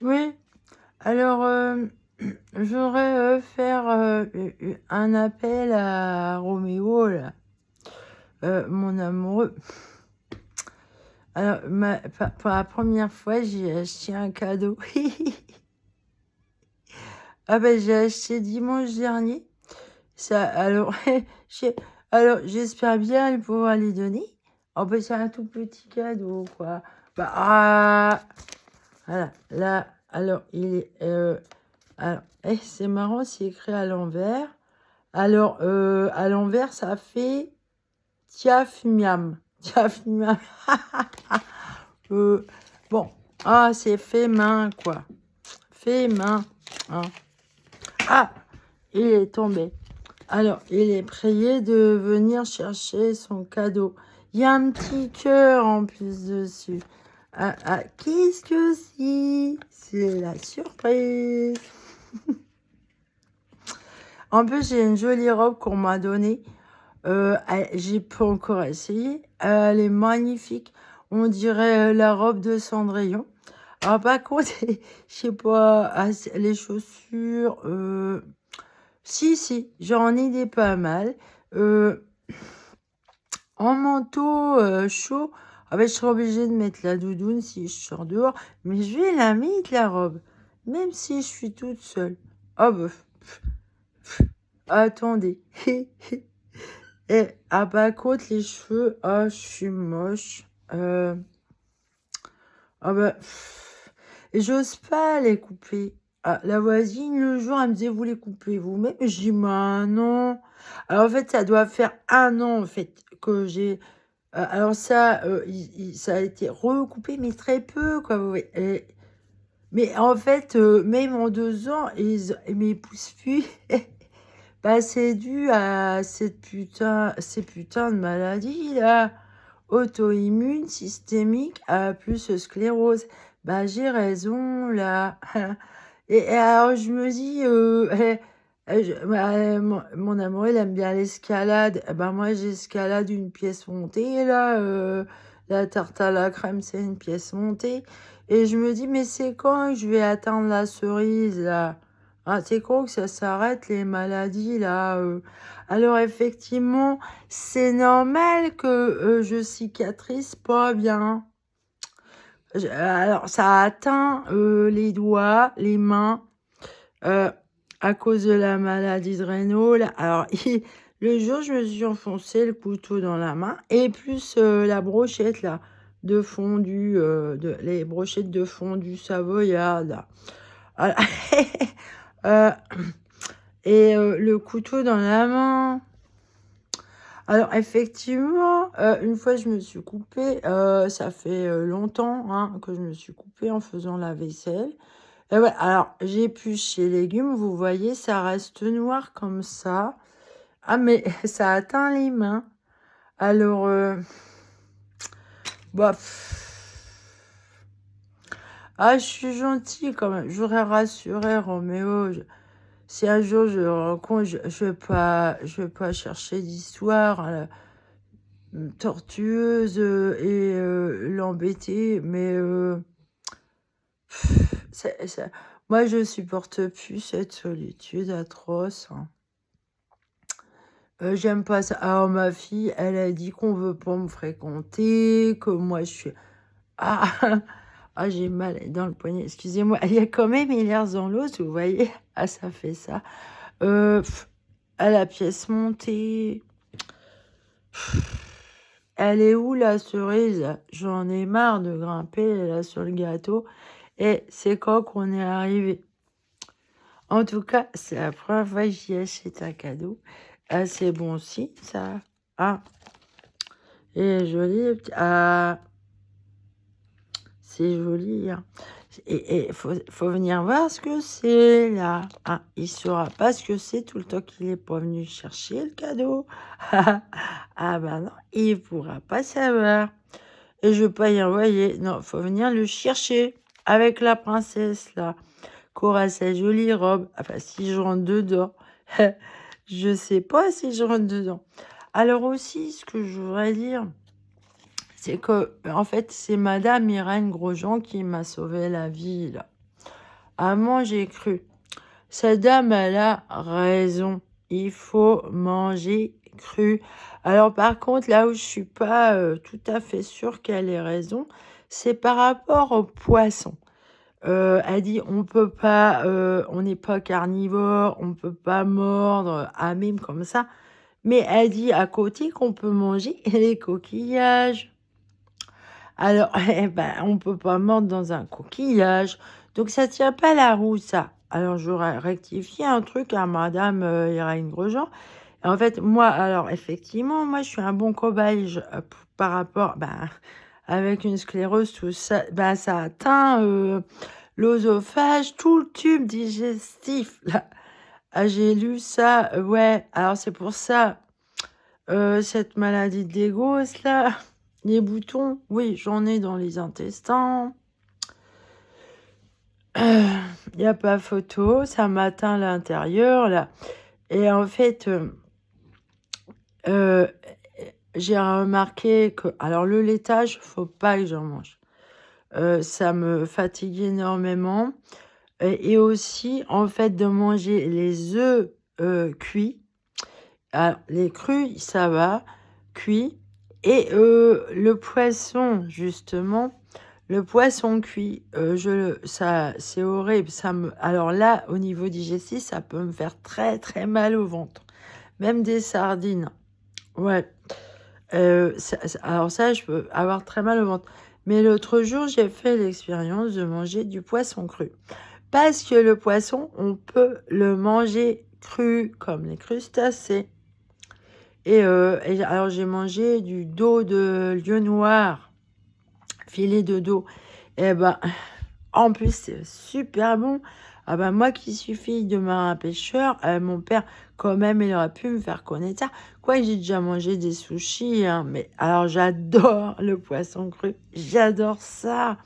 Oui, alors, je voudrais, faire, un appel à Roméo là, mon amoureux. Alors pour la première fois, j'ai acheté un cadeau. Ah ben j'ai acheté dimanche dernier. Ça alors j'ai j'espère bien pouvoir lui donner. Oh bah, c'est un tout petit cadeau quoi. Bah, voilà, là, alors il est, alors, c'est marrant, c'est écrit à l'envers. Alors, à l'envers, ça fait tiaf miam. Tiaf miam. Euh, bon, c'est fait main, quoi. Fait main. Hein. Ah, il est tombé. Alors, il est prié de venir chercher son cadeau. Il y a un petit cœur en plus dessus. Qu'est-ce que c'est? C'est la surprise. En plus, j'ai une jolie robe qu'on m'a donnée. J'ai pas encore essayé. Elle est magnifique. On dirait la robe de Cendrillon. Alors, par contre, je sais pas, les chaussures. Si, j'en ai des pas mal. Euh, En manteau chaud, ben, je serai obligée de mettre la doudoune si je sors dehors. Mais je vais la mettre, la robe. Même si je suis toute seule. Oh, bah, attendez. Et, par contre, les cheveux, je suis moche. Bah, et j'ose pas les couper. La voisine, le jour, elle me disait, vous les coupez vous-même? Je dis, bah non. Alors, en fait, ça doit faire 1 an, en fait, que j'ai... alors ça, ça a été recoupé, mais très peu, quoi, vous voyez. Mais en fait, même en 2 ans, ils ne poussent plus. Bah, c'est dû à ces putains de maladies, là. Auto-immune, systémique, plus sclérose. Bah, j'ai raison, là. Et alors, je me dis, mon amour, il aime bien l'escalade. Eh ben, moi, j'escalade une pièce montée, là. La tarte à la crème, c'est une pièce montée. Et je me dis, mais c'est quand que je vais atteindre la cerise, là? C'est quand que ça s'arrête, les maladies, là? Alors, effectivement, c'est normal que je cicatrise pas bien. Alors, ça a atteint les doigts, les mains, euh, à cause de la maladie de Raynaud. Alors, le jour, je me suis enfoncé le couteau dans la main et plus la brochette là de fondu, les brochettes de fondu savoyard là. Voilà. Euh, et le couteau dans la main. Alors effectivement, une fois je me suis coupée, ça fait longtemps hein, que je me suis coupée en faisant la vaisselle. Et ouais, alors j'épluche les légumes, vous voyez, ça reste noir comme ça. Ah mais ça atteint les mains. Alors, bah, je suis gentille quand même. J'aurais rassuré Roméo. Si un jour je le rencontre, je vais pas chercher d'histoire. Tortueuse et l'embêter, mais moi je supporte plus cette solitude atroce. Hein. J'aime pas ça. Alors ma fille, elle a dit qu'on veut pas me fréquenter, que moi je suis... Ah, j'ai mal dans le poignet, excusez-moi. Il y a quand même les nerfs dans l'os, vous voyez. Ça fait ça. À la pièce montée... Elle est où la cerise? J'en ai marre de grimper là sur le gâteau. Et c'est quand qu'on est arrivé? En tout cas, c'est la première fois que j'y achète un cadeau. C'est bon aussi, ça. Et joli. C'est joli. Hein. Et faut venir voir ce que c'est là. Il saura pas ce que c'est tout le temps qu'il est pas venu chercher le cadeau. Ben non, il pourra pas savoir. Et je veux pas y envoyer. Non, faut venir le chercher avec la princesse, là. Qu'aura sa jolie robe. Enfin, si je rentre dedans. Je sais pas si je rentre dedans. Alors aussi, ce que je voudrais dire, c'est que, en fait, c'est Madame Irène Grosjean qui m'a sauvé la vie, là. à manger cru. Cette dame, elle a raison. Il faut manger cru. Alors par contre, là où je suis pas tout à fait sûre qu'elle ait raison, c'est par rapport au poisson. Elle dit on peut pas, on n'est pas carnivore, on peut pas mordre à mime comme ça. Mais elle dit à côté qu'on peut manger les coquillages. Alors, eh ben, on peut pas mordre dans un coquillage. Donc, ça tient pas la route, ça. Alors, j'aurais rectifié un truc à madame Irène Grosjean. Et en fait, moi, alors, effectivement, moi, je suis un bon cobaye par rapport, ben, avec une sclérose, tout ça, ben, ça atteint l'œsophage, tout le tube digestif, là. Ah, j'ai lu ça, ouais. Alors, c'est pour ça, cette maladie des gosses, là, les boutons, oui, j'en ai dans les intestins. Il n'y a pas photo, ça m'atteint l'intérieur, là. Et en fait, j'ai remarqué que, alors le laitage, faut pas que j'en mange. Ça me fatigue énormément. Et aussi, en fait, de manger les œufs cuits. Alors, les crus, ça va, cuits. Et le poisson, justement, le poisson cuit, ça, c'est horrible. Alors là, au niveau digestif, ça peut me faire très, très mal au ventre. Même des sardines. Ouais. Alors ça, je peux avoir très mal au ventre. Mais l'autre jour, j'ai fait l'expérience de manger du poisson cru. Parce que le poisson, on peut le manger cru, comme les crustacés. Et alors, j'ai mangé du dos de lieu noir, filet de dos. Et ben, en plus, c'est super bon. Ah ben, moi qui suis fille de marin pêcheur, mon père, quand même, il aurait pu me faire connaître ça. Quoique j'ai déjà mangé des sushis, hein, mais alors j'adore le poisson cru. J'adore ça.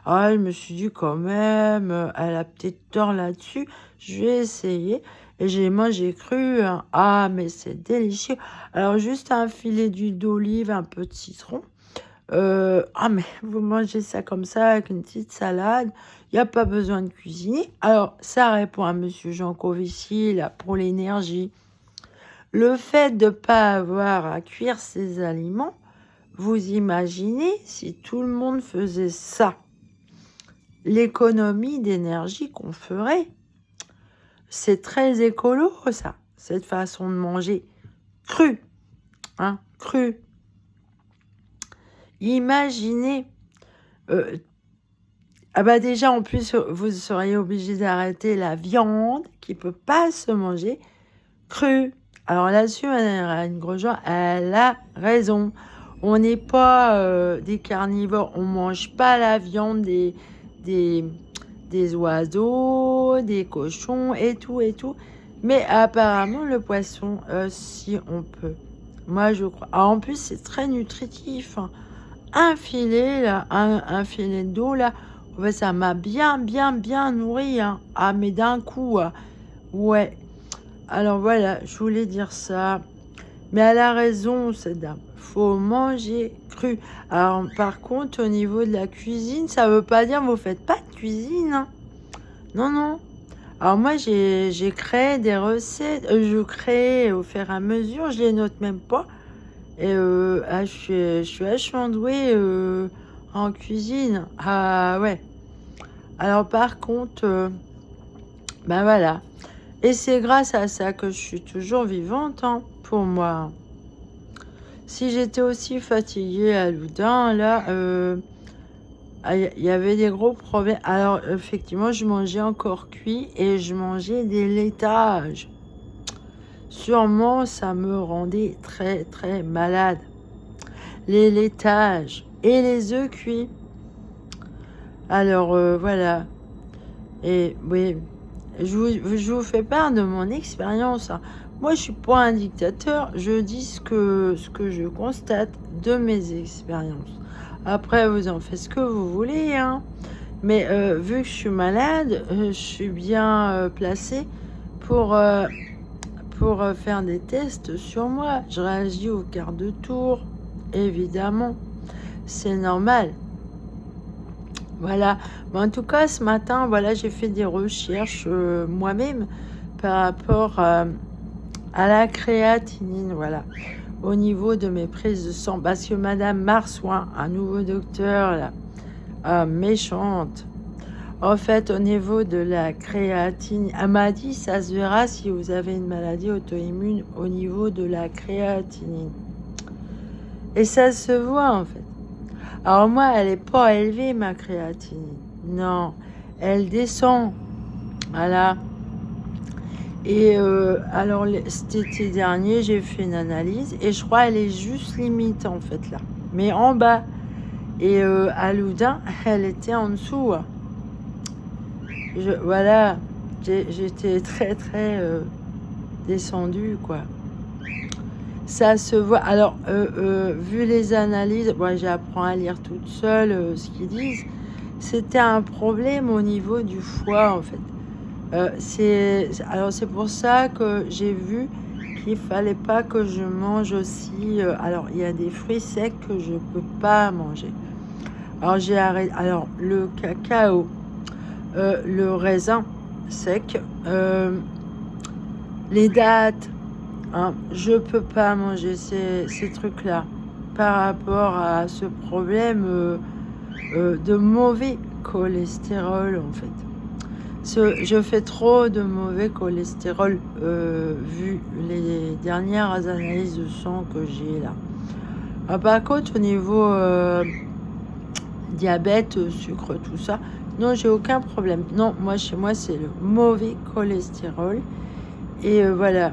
Ah, je me suis dit quand même, elle a peut-être tort là-dessus. Je vais essayer. Et moi, j'ai cru, hein. Ah, mais c'est délicieux. Alors, juste un filet d'huile d'olive, un peu de citron. Ah, mais vous mangez ça comme ça avec une petite salade. Il n'y a pas besoin de cuisiner. Alors, ça répond à Monsieur Jean Covici, là, pour l'énergie. Le fait de ne pas avoir à cuire ses aliments, vous imaginez si tout le monde faisait ça, l'économie d'énergie qu'on ferait. C'est très écolo, ça, cette façon de manger cru, hein, cru. Imaginez, ah bah déjà en plus vous seriez obligé d'arrêter la viande qui peut pas se manger crue. Alors là-dessus, Madame Grosjean, elle a raison. On n'est pas des carnivores, on mange pas la viande des oiseaux, des cochons et tout et tout. Mais apparemment, le poisson, si on peut. Moi, je crois. Ah, en plus, c'est très nutritif, hein. Un filet, là, un filet d'eau, là, ouais, ça m'a bien nourri, hein. Ah, mais d'un coup, ouais. Alors voilà, je voulais dire ça. Mais elle a raison, cette dame. Faut manger cru. Alors, par contre, au niveau de la cuisine, ça veut pas dire que vous faites pas de cuisine, hein. Non, non. Alors moi, j'ai créé des recettes. Je crée au fur et à mesure. Je les note même pas. Et je suis vachement douée en cuisine. Ah ouais. Alors par contre, ben voilà. Et c'est grâce à ça que je suis toujours vivante, hein, pour moi. Si j'étais aussi fatiguée à Loudun, là, il y avait des gros problèmes. Alors, effectivement, je mangeais encore cuit et je mangeais des laitages. Sûrement, ça me rendait très, très malade. Les laitages et les œufs cuits. Alors, voilà. Et oui, je vous fais part de mon expérience, hein. Moi, je suis pas un dictateur. Je dis ce que je constate de mes expériences. Après, vous en faites ce que vous voulez, hein. Mais vu que je suis malade, je suis bien placée pour faire des tests sur moi. Je réagis au quart de tour, évidemment. C'est normal. Voilà. Mais en tout cas, ce matin, voilà, j'ai fait des recherches moi-même par rapport à la créatinine, voilà, au niveau de mes prises de sang. Parce que Madame Marsoin, un nouveau docteur, là, méchante, en fait, au niveau de la créatine, elle m'a dit, ça se verra si vous avez une maladie auto-immune au niveau de la créatinine. Et ça se voit, en fait. Alors moi, elle n'est pas élevée, ma créatinine. Non, elle descend. Voilà. Et alors, cet été dernier, j'ai fait une analyse et je crois qu'elle est juste limite, en fait, là. Mais en bas. Et à Loudun, elle était en dessous. Voilà, j'étais très, très descendue, quoi. Ça se voit. Alors, vu les analyses, moi j'apprends à lire toute seule ce qu'ils disent. C'était un problème au niveau du foie, en fait. Alors, c'est pour ça que j'ai vu qu'il fallait pas que je mange aussi. Alors, il y a des fruits secs que je peux pas manger. Alors, j'ai arrêté. Alors, le cacao, le raisin sec, les dattes. Hein, je peux pas manger ces trucs-là par rapport à ce problème de mauvais cholestérol, en fait. Je fais trop de mauvais cholestérol vu les dernières analyses de sang que j'ai là. Par contre, au niveau diabète, sucre, tout ça, non, j'ai aucun problème. Non, moi, chez moi, c'est le mauvais cholestérol. Et voilà.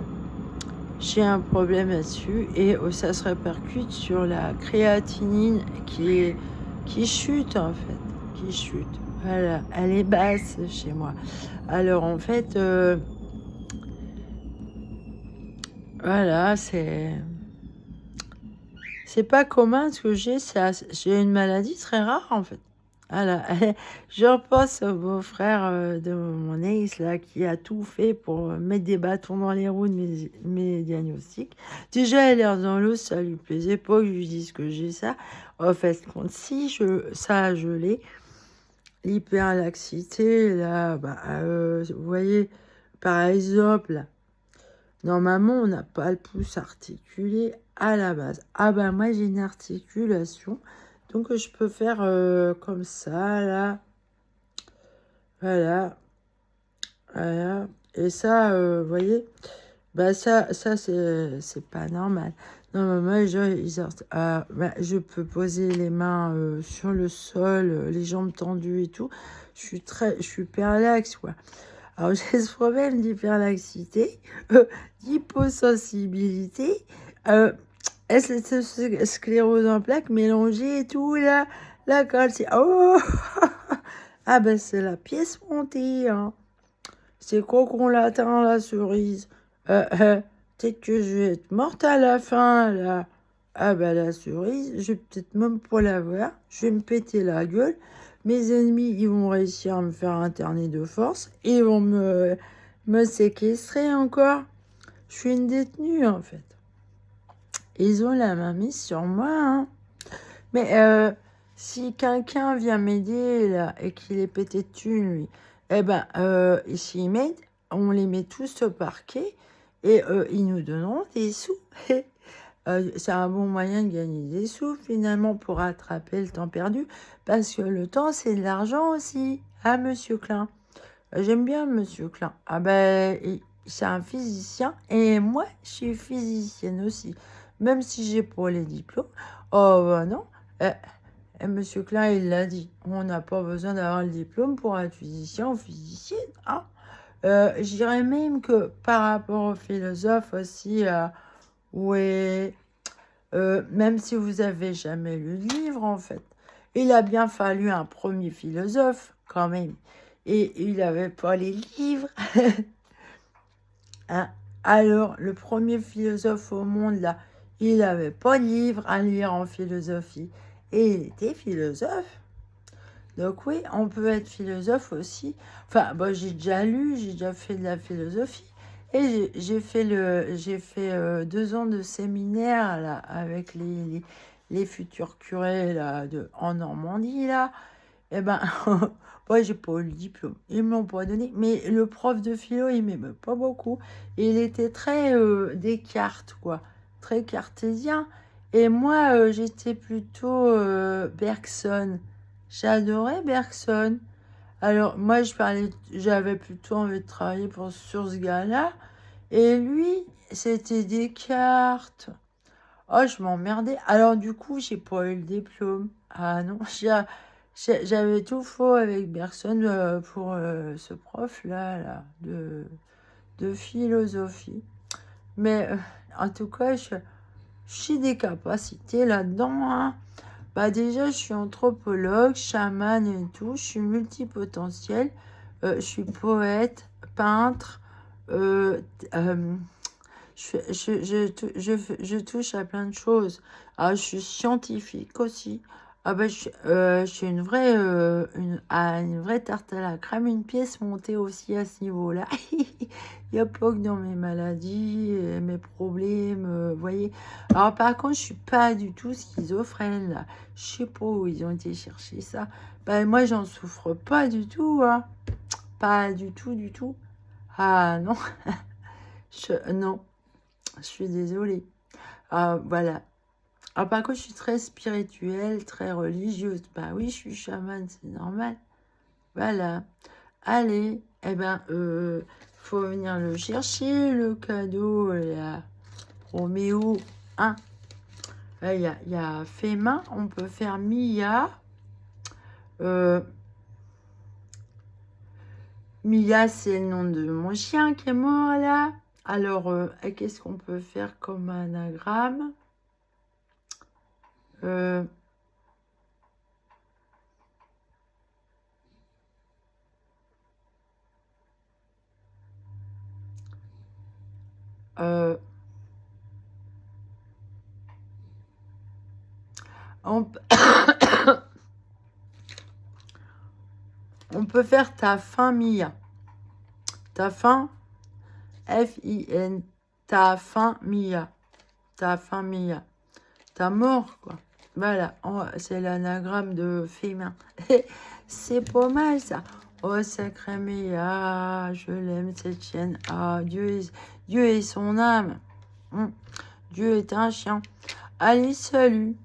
J'ai un problème là-dessus et ça se répercute sur la créatinine qui chute, en fait, qui chute. Voilà, elle est basse chez moi. Alors en fait, voilà, c'est pas commun ce que j'ai. J'ai une maladie très rare, en fait. Voilà, je repense au beau-frère de mon ex là qui a tout fait pour mettre des bâtons dans les roues de mes diagnostics. Déjà, elle l'air dans l'eau, ça lui plaisait pas que je lui dise que j'ai ça. En fait, si je l'ai, l'hyperlaxité, là, bah, vous voyez, par exemple, là, normalement, on n'a pas le pouce articulé à la base. Ah ben, moi, j'ai une articulation. Donc, je peux faire comme ça, là. Voilà. Voilà. Et ça, vous voyez, bah ça c'est pas normal. Normalement, les gens, ils sortent. Bah, je peux poser les mains sur le sol, les jambes tendues et tout. Je suis hyperlaxe, quoi. Alors, j'ai ce problème d'hyperlaxité, d'hyposensibilité, et cette sclérose en plaques mélangée et tout, là. Là, quand c'est... Oh ah ben, c'est la pièce montée, hein. C'est quoi qu'on l'atteint, la cerise? Peut-être que je vais être morte à la fin, là. Ah ben, la cerise, je vais peut-être même pas la voir. Je vais me péter la gueule. Mes ennemis, ils vont réussir à me faire interner de force. Ils vont me séquestrer encore. Je suis une détenue, en fait. Ils ont la main mise sur moi, hein. Mais si quelqu'un vient m'aider, là, et qu'il est pété de thunes, lui, eh ben, s'il m'aide, on les met tous au parquet et ils nous donneront des sous. C'est un bon moyen de gagner des sous, finalement, pour rattraper le temps perdu. Parce que le temps, c'est de l'argent aussi. Ah, Monsieur Klein. J'aime bien Monsieur Klein. Ah ben, c'est un physicien. Et moi, je suis physicienne aussi. Même si j'ai pas les diplômes. Oh, ben non. Monsieur Klein, il l'a dit. On n'a pas besoin d'avoir le diplôme pour être physicien ou physicienne. Hein. Je dirais même que par rapport aux philosophes aussi, ouais, même si vous avez jamais lu le livre, en fait, il a bien fallu un premier philosophe, quand même. Et il n'avait pas les livres. Hein. Alors, le premier philosophe au monde, là, il n'avait pas de livre à lire en philosophie. Et il était philosophe. Donc oui, on peut être philosophe aussi. Enfin, bon, j'ai déjà lu, j'ai déjà fait de la philosophie. Et j'ai fait 2 ans de séminaire là, avec les futurs curés là, en Normandie, là. Eh ben, moi, j'ai pas eu le diplôme. Ils me l'ont pas donné. Mais le prof de philo, il m'aimait pas beaucoup. Et il était très Descartes, quoi. Très cartésien. Et moi, j'étais plutôt Bergson. J'adorais Bergson. Alors, moi, j'avais plutôt envie de travailler sur ce gars-là. Et lui, c'était Descartes. Oh, je m'emmerdais. Alors, du coup, j'ai pas eu le diplôme. Ah non, j'avais tout faux avec Bergson pour ce prof-là, de philosophie. Mais en tout cas, j'ai des capacités là-dedans, hein. Bah déjà, je suis anthropologue, chamane et tout. Je suis multipotentiel. Je suis poète, peintre. euh, euh, je touche à plein de choses. Ah, je suis scientifique aussi. Ah bah, je suis une vraie tarte à la crème, une pièce montée aussi à ce niveau-là. Il n'y a pas que dans mes maladies, mes problèmes, vous voyez. Alors par contre, je suis pas du tout schizophrène, là. Je sais pas où ils ont été chercher ça. Bah, moi, j'en souffre pas du tout, hein. Pas du tout, du tout. Ah non, non. Je suis désolée. Ah, voilà. Ah, par contre, je suis très spirituelle, très religieuse. Bah oui, je suis chamane, c'est normal. Voilà. Allez, eh ben, faut venir le chercher, le cadeau, là. Roméo 1. Il y a fait main, on peut faire Mia. Euh, Mia, c'est le nom de mon chien qui est mort, là. Alors, qu'est-ce qu'on peut faire comme anagramme? Euh, euh, on, p- on peut faire ta fin, Mia. Ta fin, F-I-N. Ta fin, Mia. Ta fin, Mia. Ta mort, quoi. Voilà, c'est l'anagramme de féminin. C'est pas mal, ça. Oh, sacré Mia, je l'aime, cette chienne. Ah, Dieu est son âme. Dieu est un chien. Allez, salut.